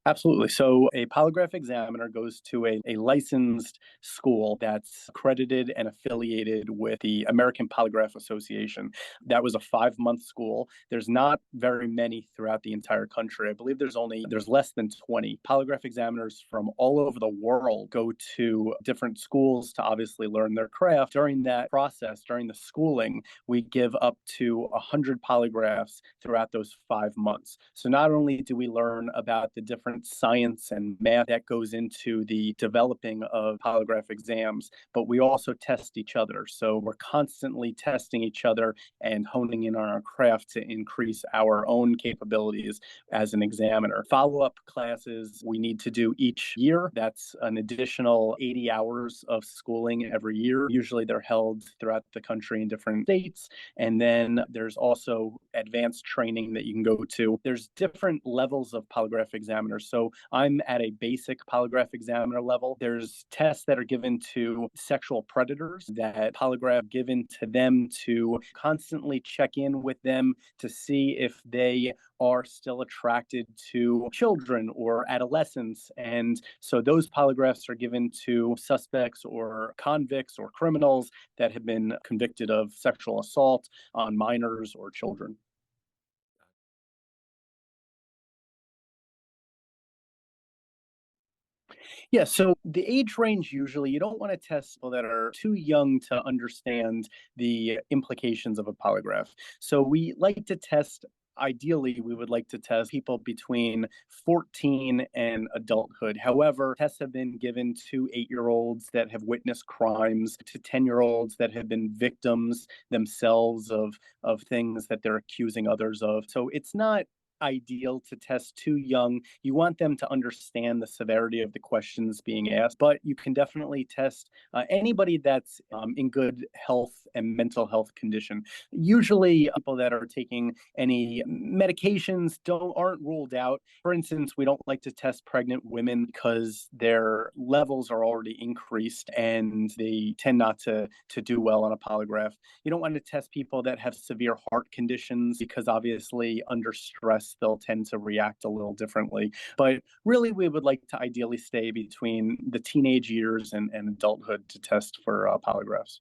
Absolutely. So a polygraph examiner goes to a licensed school that's accredited and affiliated with the American Polygraph Association. That was a 5 month school. There's not very many throughout the entire country. I believe there's less than 20. Polygraph examiners from all over the world go to different schools to obviously learn their craft. During that process, during the schooling, we give up to 100 polygraphs throughout those 5 months. So not only do we learn about the different science and math that goes into the developing of polygraph exams, but we also test each other. So we're constantly testing each other and honing in on our craft to increase our own capabilities as an examiner. Follow up classes we need to do each year. That's an additional 80 hours of schooling every year. Usually they're held throughout the country in different states. And then there's also advanced training that you can go to. There's different levels of polygraph examiners. So I'm at a basic polygraph examiner level. There's tests that are given to sexual predators, that polygraph given to them to constantly check in with them to see if they are still attracted to children or adolescents. And so those polygraphs are given to suspects or convicts or criminals that have been convicted of sexual assault on minors or children. Yeah, so the age range usually you don't want to test people that are too young to understand the implications of a polygraph. So we like to test ideally we would like to test people between 14 and adulthood. However, tests have been given to 8-year-olds that have witnessed crimes, to 10-year-olds that have been victims themselves of things that they're accusing others of. So it's not ideal to test too young. You want them to understand the severity of the questions being asked, but you can definitely test anybody that's in good health and mental health condition. Usually, people that are taking any medications don't aren't ruled out. For instance, we don't like to test pregnant women because their levels are already increased and they tend not to do well on a polygraph. You don't want to test people that have severe heart conditions because obviously under stress they'll tend to react a little differently. But really, we would like to ideally stay between the teenage years and adulthood to test for polygraphs.